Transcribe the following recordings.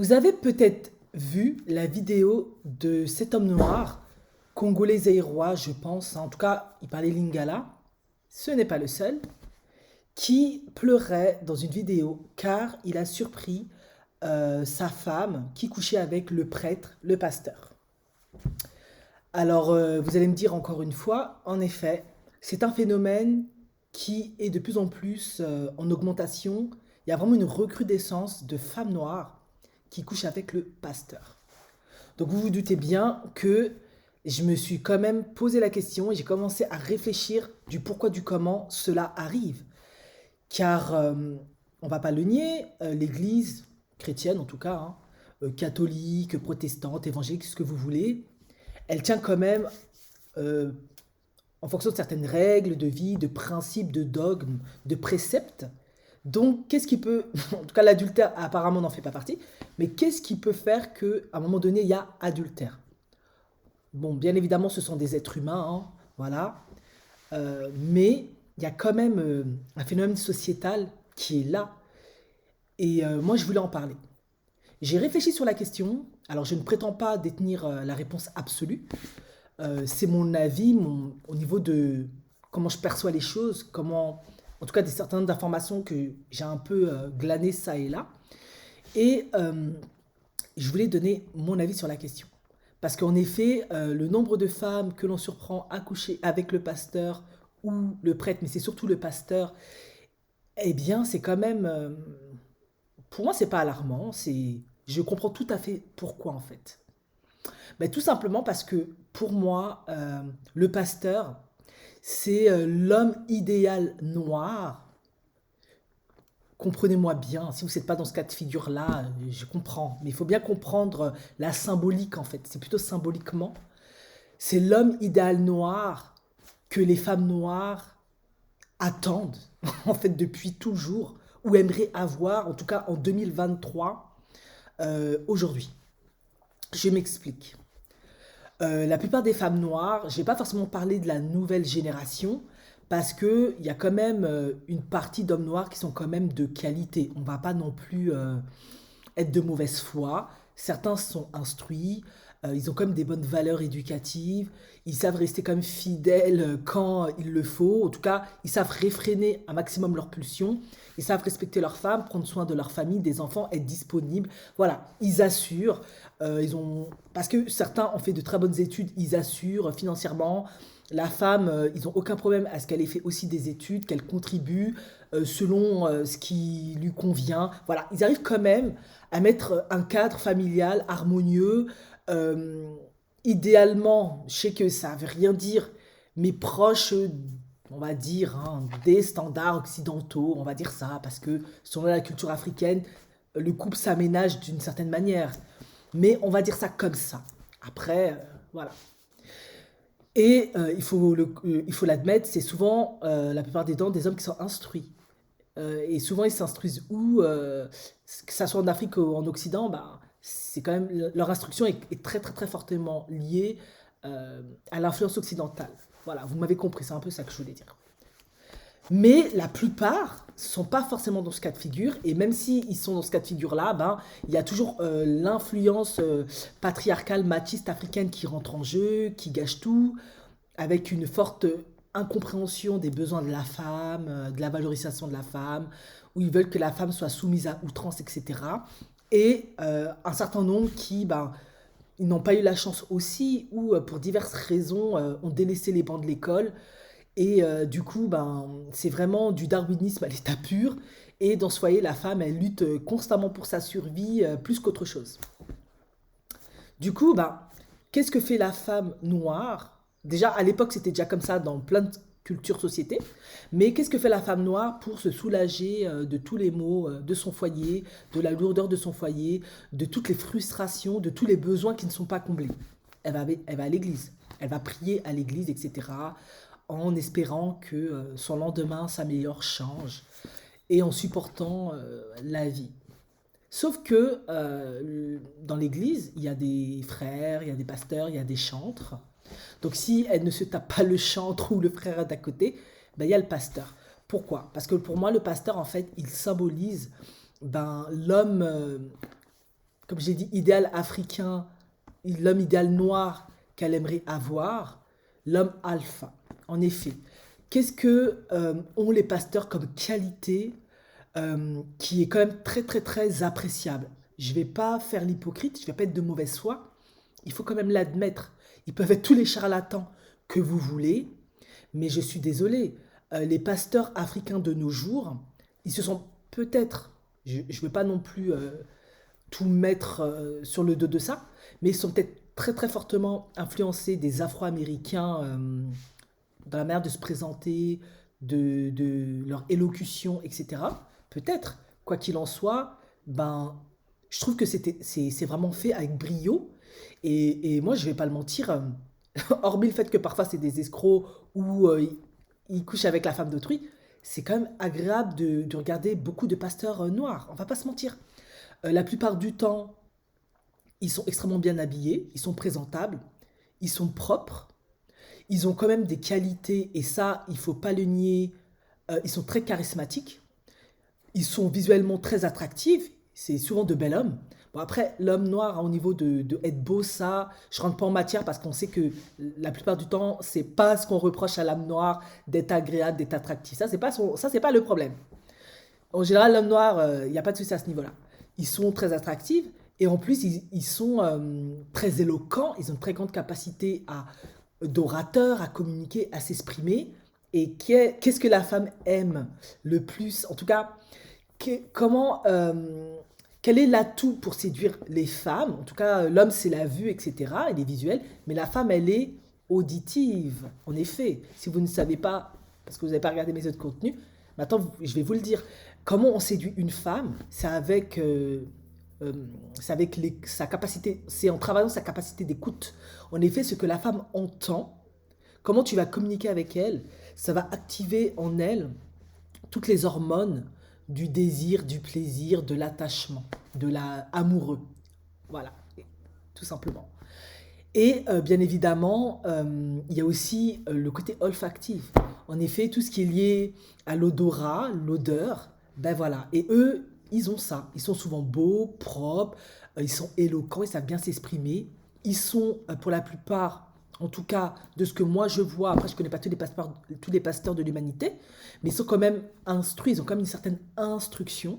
Vous avez peut-être vu la vidéo de cet homme noir, congolais zaïrois, je pense, en tout cas, il parlait lingala, ce n'est pas le seul, qui pleurait dans une vidéo car il a surpris sa femme qui couchait avec le prêtre, le pasteur. Alors, vous allez me dire encore une fois, en effet, c'est un phénomène qui est de plus en plus en augmentation. Il y a vraiment une recrudescence de femmes noires qui couchent avec le pasteur. Donc vous vous doutez bien que je me suis quand même posé la question et j'ai commencé à réfléchir du pourquoi du comment cela arrive. Car on va pas le nier, l'Église chrétienne en tout cas, hein, catholique, protestante, évangélique, ce que vous voulez, elle tient quand même euh, en fonction de certaines règles de vie, de principes, de dogmes, de préceptes. Donc, qu'est-ce qui peut, en tout cas l'adultère apparemment n'en fait pas partie, mais qu'est-ce qui peut faire qu'à un moment donné, il y a adultère? Bon, bien évidemment, ce sont des êtres humains, hein, voilà. Mais il y a quand même un phénomène sociétal qui est là. Et moi, je voulais en parler. J'ai réfléchi sur la question. Alors, je ne prétends pas détenir la réponse absolue. C'est mon avis au niveau de comment je perçois les choses, comment, en tout cas, des certaines informations que j'ai un peu glanées ça et là. Et je voulais donner mon avis sur la question. Parce qu'en effet, le nombre de femmes que l'on surprend à coucher avec le pasteur ou le prêtre, mais c'est surtout le pasteur, eh bien, c'est quand même, pour moi, c'est pas alarmant. Je comprends tout à fait pourquoi en fait. Ben, tout simplement parce que pour moi, le pasteur, c'est l'homme idéal noir. Comprenez-moi bien, si vous n'êtes pas dans ce cas de figure-là, je comprends. Mais il faut bien comprendre la symbolique en fait. C'est plutôt symboliquement. C'est l'homme idéal noir que les femmes noires attendent en fait depuis toujours ou aimeraient avoir, en tout cas en 2023, aujourd'hui. Je m'explique. La plupart des femmes noires, je ne vais pas forcément parler de la nouvelle génération, parce qu'il y a quand même une partie d'hommes noirs qui sont quand même de qualité. On ne va pas non plus être de mauvaise foi. Certains sont instruits, ils ont quand même des bonnes valeurs éducatives, ils savent rester quand même fidèles quand il le faut. En tout cas, ils savent réfréner un maximum leurs pulsions, ils savent respecter leurs femmes, prendre soin de leur famille, des enfants, être disponibles. Voilà, ils assurent. Parce que certains ont fait de très bonnes études, ils assurent financièrement. La femme, ils n'ont aucun problème à ce qu'elle ait fait aussi des études, qu'elle contribue selon ce qui lui convient. Voilà, ils arrivent quand même à mettre un cadre familial harmonieux. euh, Idéalement, je sais que ça ne veut rien dire, mais proche, on va dire, hein, des standards occidentaux, on va dire ça, parce que selon la culture africaine, le couple s'aménage d'une certaine manière. Mais on va dire ça comme ça. Après, voilà. Et il faut l'admettre, c'est souvent, la plupart des temps, des hommes qui sont instruits. Et souvent, ils s'instruisent où, que ça soit en Afrique ou en Occident, bah, c'est quand même, leur instruction est très, très, très fortement liée à l'influence occidentale. Voilà, vous m'avez compris, c'est un peu ça que je voulais dire. Mais la plupart ne sont pas forcément dans ce cas de figure, et même s'ils sont dans ce cas de figure-là, ben, il y a toujours l'influence patriarcale, machiste africaine qui rentre en jeu, qui gâche tout, avec une forte incompréhension des besoins de la femme, de la valorisation de la femme, où ils veulent que la femme soit soumise à outrance, etc. Et un certain nombre qui, ben, ils n'ont pas eu la chance aussi, ou pour diverses raisons, ont délaissé les bancs de l'école, et du coup, ben, c'est vraiment du darwinisme à l'état pur. Et dans ce foyer, la femme, elle lutte constamment pour sa survie, plus qu'autre chose. Du coup, ben, qu'est-ce que fait la femme noire? Déjà, à l'époque, c'était déjà comme ça dans plein de cultures, sociétés. Mais qu'est-ce que fait la femme noire pour se soulager de tous les maux de son foyer, de la lourdeur de son foyer, de toutes les frustrations, de tous les besoins qui ne sont pas comblés? Elle va à l'église. Elle va prier à l'église, etc. En espérant que son lendemain s'améliore, change, et en supportant la vie. Sauf que dans l'église, il y a des frères, il y a des pasteurs, il y a des chantres. Donc si elle ne se tape pas le chantre ou le frère d'à côté, ben, il y a le pasteur. Pourquoi? Parce que pour moi, le pasteur, en fait, il symbolise ben, l'homme, comme j'ai dit, idéal africain, l'homme idéal noir qu'elle aimerait avoir, l'homme alpha. En effet, qu'est-ce que ont les pasteurs comme qualité qui est quand même très très très appréciable? Je vais pas faire l'hypocrite, je vais pas être de mauvaise foi. Il faut quand même l'admettre. Ils peuvent être tous les charlatans que vous voulez, mais je suis désolé. Les pasteurs africains de nos jours, ils se sont peut-être, je ne veux pas non plus tout mettre sur le dos de ça, mais ils sont peut-être très très fortement influencés des Afro-Américains dans la manière de se présenter, de leur élocution, etc. Peut-être, quoi qu'il en soit, ben, je trouve que c'est vraiment fait avec brio. Et moi, je vais pas le mentir, hormis le fait que parfois c'est des escrocs ou ils couchent avec la femme d'autrui, c'est quand même agréable de regarder beaucoup de pasteurs noirs. On va pas se mentir. La plupart du temps, ils sont extrêmement bien habillés, ils sont présentables, ils sont propres, ils ont quand même des qualités, et ça, il faut pas le nier, ils sont très charismatiques, ils sont visuellement très attractifs, c'est souvent de bel hommes. Bon, après, l'homme noir, hein, au niveau de être beau, ça, je rentre pas en matière parce qu'on sait que la plupart du temps, c'est pas ce qu'on reproche à l'homme noir d'être agréable, d'être attractif. Ça, c'est pas le problème. En général, l'homme noir, il n'y a pas de souci à ce niveau-là. Ils sont très attractifs et en plus, ils sont très éloquents. Ils ont une très grande capacité d'orateur, à communiquer, à s'exprimer. Et qu'est-ce que la femme aime le plus? En tout cas, comment, quel est l'atout pour séduire les femmes? En tout cas, l'homme, c'est la vue, etc. Il est visuel, mais la femme, elle est auditive. En effet, si vous ne savez pas, parce que vous n'avez pas regardé mes autres contenus, maintenant, je vais vous le dire. Comment on séduit une femme? Euh, c'est avec sa capacité, c'est en travaillant sa capacité d'écoute. En effet, ce que la femme entend, comment tu vas communiquer avec elle, ça va activer en elle toutes les hormones du désir, du plaisir, de l'attachement, de l'amoureux. Voilà, tout simplement. Et bien évidemment, il y a aussi le côté olfactif. En effet, tout ce qui est lié à l'odorat, l'odeur, ben voilà. Et eux, ils ont ça. Ils sont souvent beaux, propres, ils sont éloquents, ils savent bien s'exprimer. Ils sont, pour la plupart, en tout cas, de ce que moi je vois, après je ne connais pas tous les pasteurs de l'humanité, mais ils sont quand même instruits, ils ont quand même une certaine instruction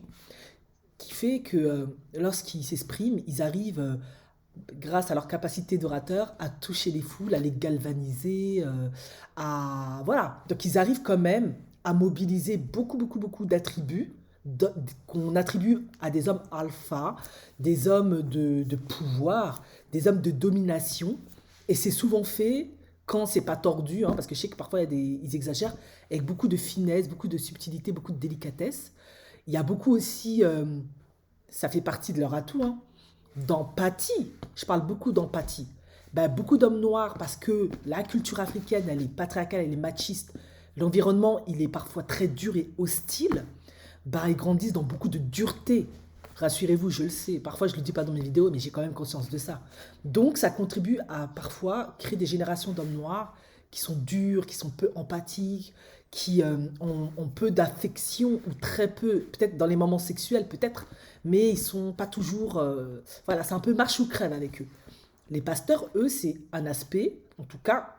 qui fait que lorsqu'ils s'expriment, ils arrivent grâce à leur capacité d'orateur, à toucher les foules, à les galvaniser, voilà. Donc ils arrivent quand même à mobiliser beaucoup, beaucoup, beaucoup d'attributs qu'on attribue à des hommes alpha, des hommes de pouvoir, des hommes de domination. Et c'est souvent fait quand c'est pas tordu, hein, parce que je sais que parfois ils exagèrent, avec beaucoup de finesse, beaucoup de subtilité, beaucoup de délicatesse. Il y a beaucoup aussi, ça fait partie de leur atout, hein, d'empathie. Je parle beaucoup d'empathie. Ben, beaucoup d'hommes noirs, parce que la culture africaine, elle est patriarcale, elle est machiste. L'environnement, il est parfois très dur et hostile. Ben, ils grandissent dans beaucoup de dureté. Rassurez-vous, je le sais. Parfois, je ne le dis pas dans mes vidéos, mais j'ai quand même conscience de ça. Donc, ça contribue à parfois créer des générations d'hommes noirs qui sont durs, qui sont peu empathiques, qui ont peu d'affection ou très peu, peut-être dans les moments sexuels, peut-être, mais ils sont pas toujours. Voilà, c'est un peu marche ou crève avec eux. Les pasteurs, eux, c'est un aspect, en tout cas,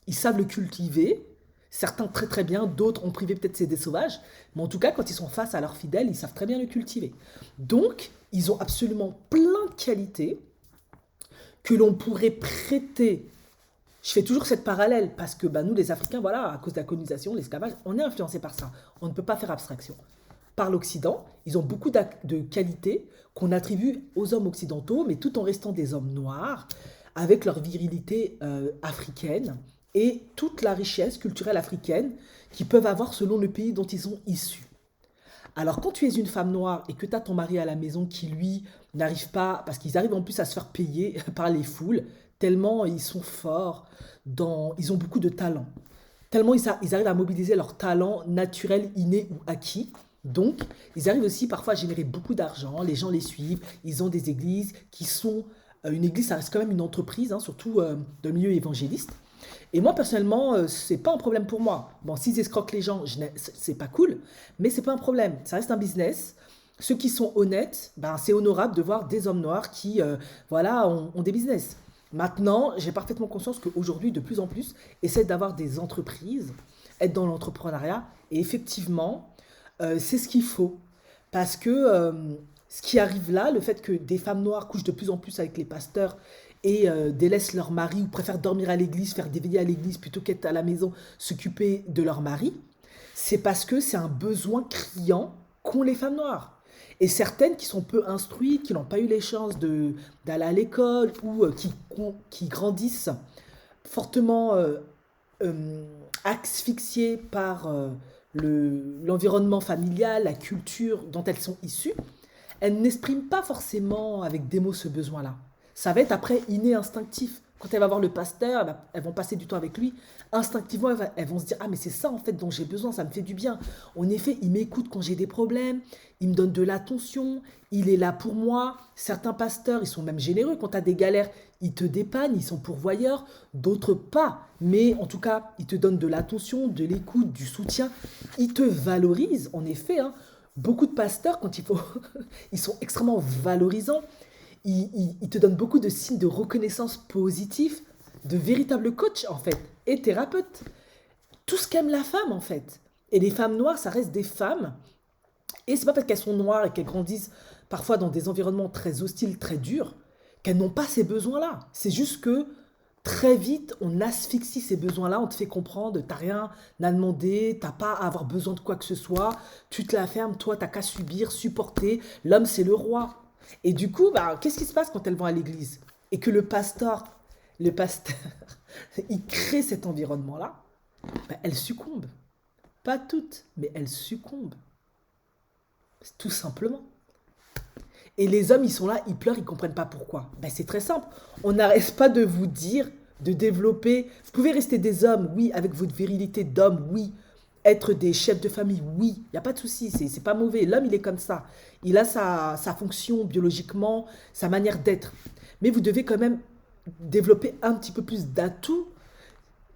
ils savent le cultiver. Certains très très bien, d'autres ont privé peut-être c'est des sauvages, mais en tout cas, quand ils sont face à leurs fidèles, ils savent très bien le cultiver. Donc, ils ont absolument plein de qualités que l'on pourrait prêter. Je fais toujours cette parallèle parce que bah, nous, les Africains, voilà, à cause de la colonisation, l'esclavage, on est influencés par ça. On ne peut pas faire abstraction. Par l'Occident, ils ont beaucoup de qualités qu'on attribue aux hommes occidentaux, mais tout en restant des hommes noirs, avec leur virilité africaine et toute la richesse culturelle africaine qu'ils peuvent avoir selon le pays dont ils sont issus. Alors quand tu es une femme noire et que tu as ton mari à la maison qui lui n'arrive pas, parce qu'ils arrivent en plus à se faire payer par les foules, tellement ils sont forts, ils ont beaucoup de talent, tellement ils arrivent à mobiliser leur talent naturel, inné ou acquis. Donc ils arrivent aussi parfois à générer beaucoup d'argent, les gens les suivent, ils ont des églises qui sont... une église, ça reste quand même une entreprise, hein, surtout dans le milieu évangéliste. Et moi, personnellement, c'est pas un problème pour moi. Bon, s'ils escroquent les gens, c'est pas cool, mais c'est pas un problème. Ça reste un business. ceux qui sont honnêtes, ben, c'est honorable de voir des hommes noirs qui, voilà, ont des business. Maintenant, j'ai parfaitement conscience qu'aujourd'hui, de plus en plus, essaient d'avoir des entreprises, être dans l'entrepreneuriat, et effectivement, c'est ce qu'il faut. Parce que ce qui arrive là, le fait que des femmes noires couchent de plus en plus avec les pasteurs et délaissent leur mari ou préfèrent dormir à l'église, faire des veillées à l'église plutôt qu'être à la maison, s'occuper de leur mari, c'est parce que c'est un besoin criant qu'ont les femmes noires. Et certaines qui sont peu instruites, qui n'ont pas eu les chances d'aller à l'école ou qui grandissent fortement euh, asphyxiées par l'environnement familial, la culture dont elles sont issues, elles n'expriment pas forcément avec des mots ce besoin-là. Ça va être après inné, instinctif. Quand elle va voir le pasteur, elles vont passer du temps avec lui. Instinctivement, elles vont se dire: ah, mais c'est ça en fait dont j'ai besoin, ça me fait du bien. En effet, il m'écoute quand j'ai des problèmes, il me donne de l'attention, il est là pour moi. Certains pasteurs, ils sont même généreux. Quand tu as des galères, ils te dépannent, ils sont pourvoyeurs. D'autres pas. Mais en tout cas, ils te donnent de l'attention, de l'écoute, du soutien. Ils te valorisent, en effet, hein. Beaucoup de pasteurs, quand il faut, ils sont extrêmement valorisants. Ils te donnent beaucoup de signes de reconnaissance positifs, de véritables coachs en fait, et thérapeutes. Tout ce qu'aime la femme en fait. Et les femmes noires, ça reste des femmes. Et c'est pas parce qu'elles sont noires et qu'elles grandissent parfois dans des environnements très hostiles, très durs, qu'elles n'ont pas ces besoins-là. C'est juste que très vite, on asphyxie ces besoins-là, on te fait comprendre, t'as rien à demander, t'as pas à avoir besoin de quoi que ce soit, tu te la fermes, toi, t'as qu'à subir, supporter, l'homme c'est le roi. Et du coup, bah, qu'est-ce qui se passe quand elles vont à l'église? Et que le pasteur, il crée cet environnement-là, bah, elles succombent. Pas toutes, mais elles succombent. Tout simplement. Et les hommes, ils sont là, ils pleurent, ils comprennent pas pourquoi. Ben, c'est très simple. On n'arrête pas de vous dire, de développer. Vous pouvez rester des hommes, oui, avec votre virilité d'homme, oui. Être des chefs de famille, oui. Il n'y a pas de souci, c'est pas mauvais. L'homme, il est comme ça. Il a sa fonction biologiquement, sa manière d'être. Mais vous devez quand même développer un petit peu plus d'atouts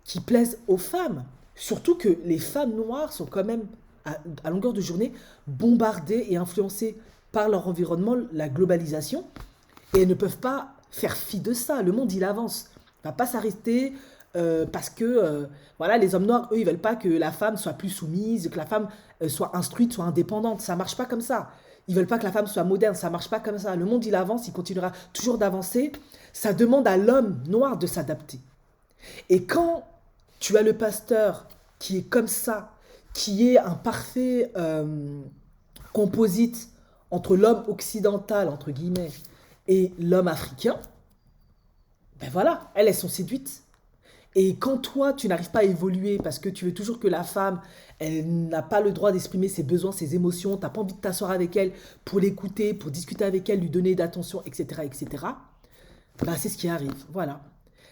qui plaisent aux femmes. Surtout que les femmes noires sont quand même, à longueur de journée, bombardées et influencées par leur environnement, la globalisation, et elles ne peuvent pas faire fi de ça. Le monde, il avance. Il ne va pas s'arrêter parce que voilà, les hommes noirs, eux, ils veulent pas que la femme soit plus soumise, que la femme soit instruite, soit indépendante. Ça marche pas comme ça. Ils veulent pas que la femme soit moderne. Ça marche pas comme ça. Le monde, il avance, il continuera toujours d'avancer. Ça demande à l'homme noir de s'adapter. Et quand tu as le pasteur qui est comme ça, qui est un parfait composite entre l'homme occidental, entre guillemets, et l'homme africain, ben voilà, elles sont séduites. Et quand toi, tu n'arrives pas à évoluer parce que tu veux toujours que la femme, elle n'a pas le droit d'exprimer ses besoins, ses émotions, tu n'as pas envie de t'asseoir avec elle pour l'écouter, pour discuter avec elle, lui donner d'attention, etc., etc., ben c'est ce qui arrive, voilà.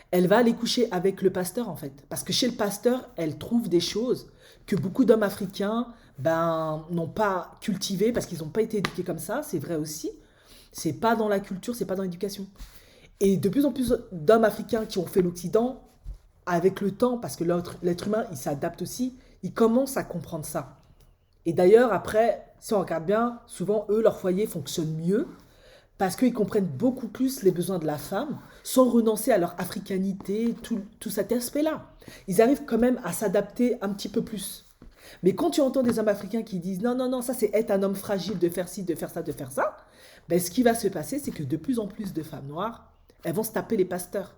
Elle va aller coucher avec le pasteur en fait. Parce que chez le pasteur, elle trouve des choses que beaucoup d'hommes africains ben, n'ont pas cultivées parce qu'ils n'ont pas été éduqués comme ça, c'est vrai aussi. C'est pas dans la culture, c'est pas dans l'éducation. Et de plus en plus d'hommes africains qui ont fait l'Occident, avec le temps, parce que l'être humain, il s'adapte aussi, ils commencent à comprendre ça. Et d'ailleurs, après, si on regarde bien, souvent, eux, leur foyer fonctionne mieux parce qu'ils comprennent beaucoup plus les besoins de la femme sans renoncer à leur africanité, tout cet aspect-là. Ils arrivent quand même à s'adapter un petit peu plus. Mais quand tu entends des hommes africains qui disent non, non, non, ça c'est être un homme fragile de faire ci, de faire ça, de faire ça, ben, ce qui va se passer, c'est que de plus en plus de femmes noires, elles vont se taper les pasteurs.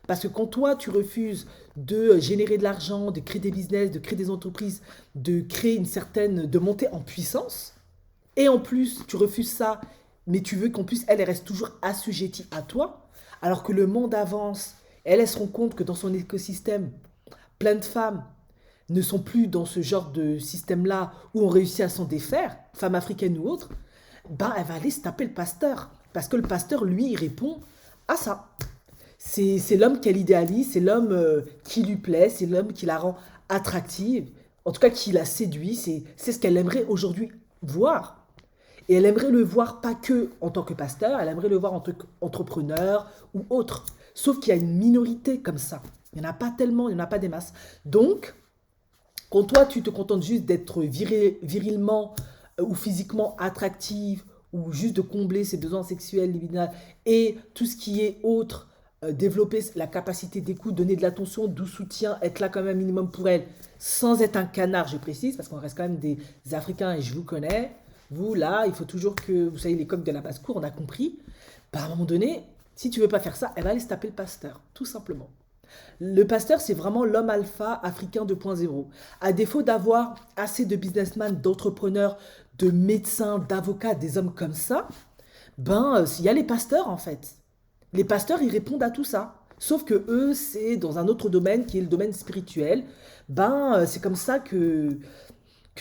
Parce que quand toi, tu refuses de générer de l'argent, de créer des business, de créer des entreprises, de créer de monter en puissance, et en plus, tu refuses ça, mais tu veux qu'en plus, elle reste toujours assujettie à toi, alors que le monde avance, elle se rend compte que dans son écosystème, plein de femmes ne sont plus dans ce genre de système-là où on réussit à s'en défaire, femmes africaines ou autres, ben elle va aller se taper le pasteur. Parce que le pasteur, lui, il répond à ça. C'est l'homme qu'elle idéalise, c'est l'homme qui lui plaît, c'est l'homme qui la rend attractive, en tout cas qui la séduit, c'est ce qu'elle aimerait aujourd'hui voir. Et elle aimerait le voir pas que en tant que pasteur, elle aimerait le voir en tant qu'entrepreneur ou autre. Sauf qu'il y a une minorité comme ça. Il n'y en a pas tellement, il n'y en a pas des masses. Donc, quand toi, tu te contentes juste d'être virilement ou physiquement attractive, ou juste de combler ses besoins sexuels, libidinaux, et tout ce qui est autre, développer la capacité d'écoute, donner de l'attention, du soutien, être là quand même un minimum pour elle, sans être un canard, je précise, parce qu'on reste quand même des Africains et je vous connais. Vous, là, il faut toujours que vous soyez les coqs de la basse-cour, on a compris. Bah, à un moment donné, si tu veux pas faire ça, elle va aller se taper le pasteur, tout simplement. Le pasteur, c'est vraiment l'homme alpha africain 2.0. À défaut d'avoir assez de businessmen, d'entrepreneurs, de médecins, d'avocats, des hommes comme ça, ben, il y a les pasteurs en fait. Les pasteurs, ils répondent à tout ça. Sauf que eux, c'est dans un autre domaine qui est le domaine spirituel. Ben, c'est comme ça que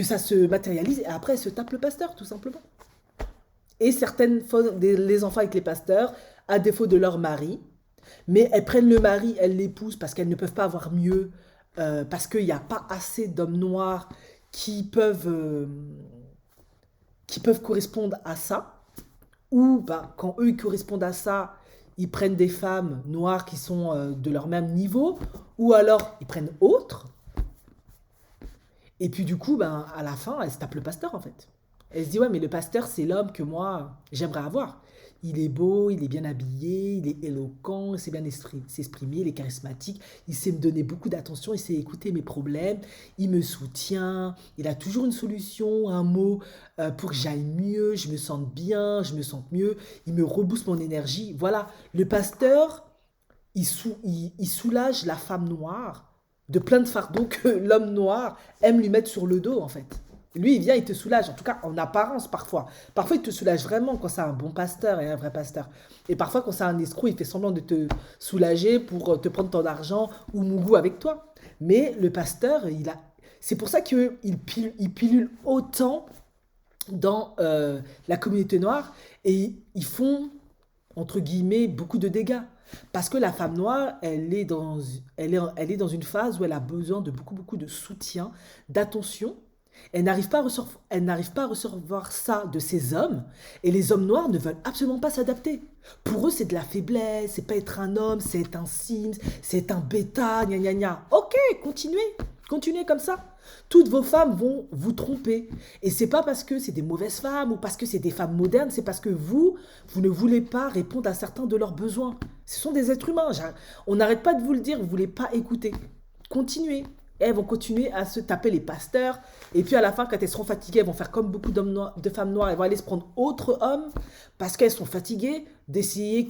ça se matérialise et après, elles se tapent le pasteur, tout simplement. Et certaines fois, les enfants avec les pasteurs, à défaut de leur mari, mais elles prennent le mari, elles l'épousent parce qu'elles ne peuvent pas avoir mieux, parce qu'il n'y a pas assez d'hommes noirs qui peuvent, euh, qui peuvent correspondre à ça. Ou bah, quand eux ils correspondent à ça, ils prennent des femmes noires qui sont de leur même niveau, ou alors ils prennent autres, et puis du coup, ben, à la fin, elle se tape le pasteur en fait. Elle se dit, ouais, mais le pasteur, c'est l'homme que moi, j'aimerais avoir. Il est beau, il est bien habillé, il est éloquent, il sait bien s'exprimer, il est charismatique, il sait me donner beaucoup d'attention, il sait écouter mes problèmes, il me soutient, il a toujours une solution, un mot pour que j'aille mieux, je me sente bien, je me sente mieux, il me rebooste mon énergie. Voilà, le pasteur, il soulage la femme noire de plein de fardeaux que l'homme noir aime lui mettre sur le dos, en fait. Lui, il vient, il te soulage, en tout cas en apparence parfois. Parfois, il te soulage vraiment quand c'est un bon pasteur et un vrai pasteur. Et parfois, quand c'est un escroc, il fait semblant de te soulager pour te prendre ton argent ou mougou avec toi. Mais le pasteur, c'est pour ça il pilule autant dans la communauté noire et ils font, entre guillemets, beaucoup de dégâts. Parce que la femme noire, elle est dans une phase où elle a besoin de beaucoup, beaucoup de soutien, d'attention. Elle n'arrive pas à recevoir ça de ces hommes. Et les hommes noirs ne veulent absolument pas s'adapter. Pour eux, c'est de la faiblesse, c'est pas être un homme, c'est être un Sims, c'est être un bêta, gna gna gna. Ok, continuez, continuez comme ça. Toutes vos femmes vont vous tromper. Et c'est pas parce que c'est des mauvaises femmes ou parce que c'est des femmes modernes, c'est parce que vous ne voulez pas répondre à certains de leurs besoins. Ce sont des êtres humains. On n'arrête pas de vous le dire, vous voulez pas écouter. Continuez. Et elles vont continuer à se taper les pasteurs. Et puis à la fin, quand elles seront fatiguées, elles vont faire comme beaucoup de femmes noires. Elles vont aller se prendre autre homme parce qu'elles sont fatiguées d'essayer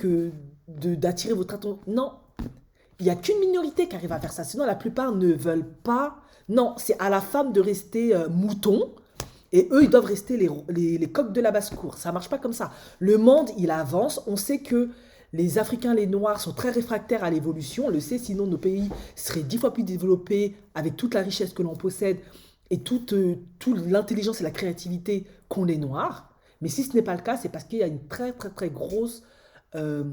d'attirer votre attention. Non, il n'y a qu'une minorité qui arrive à faire ça. Sinon, la plupart ne veulent pas. Non, c'est à la femme de rester mouton. Et eux, ils doivent rester les coqs de la basse-cour. Ça ne marche pas comme ça. Le monde, il avance. On sait que les Africains, les Noirs sont très réfractaires à l'évolution. On le sait, sinon nos pays seraient 10 fois plus développés avec toute la richesse que l'on possède et toute l'intelligence et la créativité qu'ont les Noirs. Mais si ce n'est pas le cas, c'est parce qu'il y a une très très très grosse euh,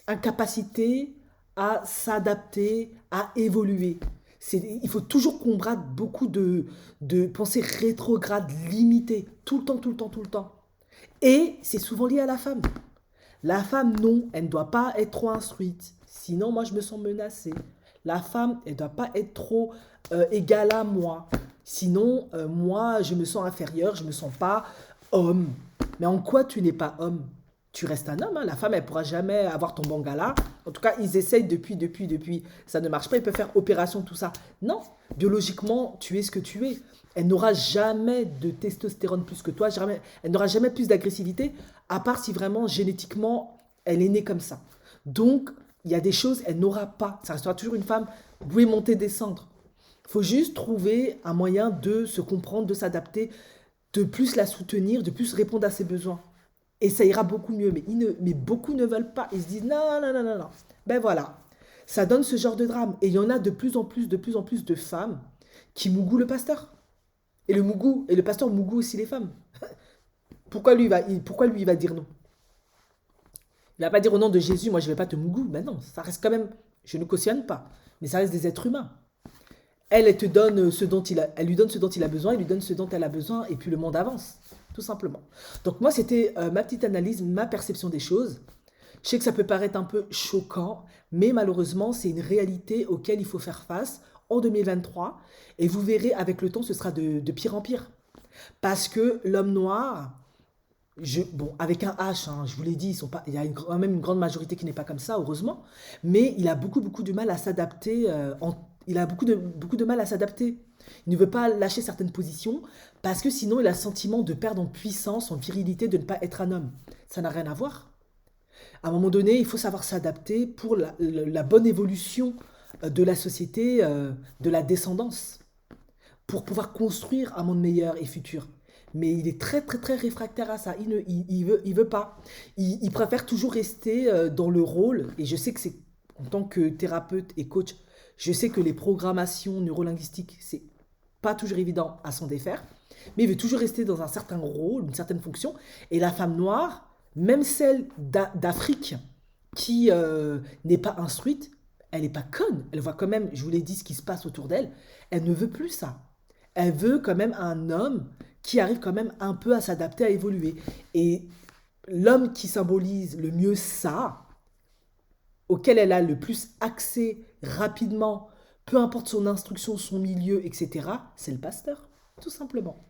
incapacité à s'adapter, à évoluer. Il faut toujours combattre beaucoup de pensées rétrogrades, limitées, tout le temps, tout le temps, tout le temps. Et c'est souvent lié à la femme. La femme, non, elle ne doit pas être trop instruite. Sinon, moi, je me sens menacée. La femme, elle ne doit pas être trop égale à moi. Sinon, moi, je me sens inférieure, je ne me sens pas homme. Mais en quoi tu n'es pas homme? Tu restes un homme, hein. La femme, elle ne pourra jamais avoir ton bangala. En tout cas, ils essayent depuis. Ça ne marche pas, ils peuvent faire opération, tout ça. Non, biologiquement, tu es ce que tu es. Elle n'aura jamais de testostérone plus que toi, jamais, elle n'aura jamais plus d'agressivité, à part si vraiment génétiquement, elle est née comme ça. Donc, il y a des choses, elle n'aura pas. Ça restera toujours une femme, vous pouvez monter, descendre. Il faut juste trouver un moyen de se comprendre, de s'adapter, de plus la soutenir, de plus répondre à ses besoins. Et ça ira beaucoup mieux. Mais beaucoup ne veulent pas. Ils se disent non, non, non, non, non. Ben voilà. Ça donne ce genre de drame. Et il y en a de plus en plus, de plus en plus de femmes qui mougouent le pasteur. Et le pasteur mougou aussi les femmes. Pourquoi lui, il va dire non? Il va pas dire au nom de Jésus, moi je vais pas te mougou. Ben non, ça reste quand même, je ne cautionne pas. Mais ça reste des êtres humains. Elle te donne elle lui donne ce dont il a besoin, il lui donne ce dont elle a besoin, et puis le monde avance, tout simplement. Donc moi, c'était ma petite analyse, ma perception des choses. Je sais que ça peut paraître un peu choquant, mais malheureusement, c'est une réalité auquel il faut faire face en 2023. Et vous verrez, avec le temps, ce sera de pire en pire. Parce que l'homme noir, bon, avec un H, hein, je vous l'ai dit, il y a quand même une grande majorité qui n'est pas comme ça, heureusement, mais il a beaucoup, beaucoup de mal à s'adapter. Il a beaucoup de mal à s'adapter. Il ne veut pas lâcher certaines positions parce que sinon il a le sentiment de perdre en puissance, en virilité, de ne pas être un homme. Ça n'a rien à voir. À un moment donné, il faut savoir s'adapter pour la bonne évolution de la société, de la descendance, pour pouvoir construire un monde meilleur et futur. Mais il est très très très réfractaire à ça. Il veut pas. Il préfère toujours rester dans le rôle. Et je sais que c'est en tant que thérapeute et coach, je sais que les programmations neurolinguistiques, c'est pas toujours évident à s'en défaire. Mais il veut toujours rester dans un certain rôle, une certaine fonction. Et la femme noire, même celle d'Afrique qui n'est pas instruite, elle n'est pas conne. Elle voit quand même, je vous l'ai dit, ce qui se passe autour d'elle. Elle ne veut plus ça. Elle veut quand même un homme qui arrive quand même un peu à s'adapter, à évoluer. Et l'homme qui symbolise le mieux ça, auquel elle a le plus accès rapidement, peu importe son instruction, son milieu, etc., c'est le pasteur, tout simplement.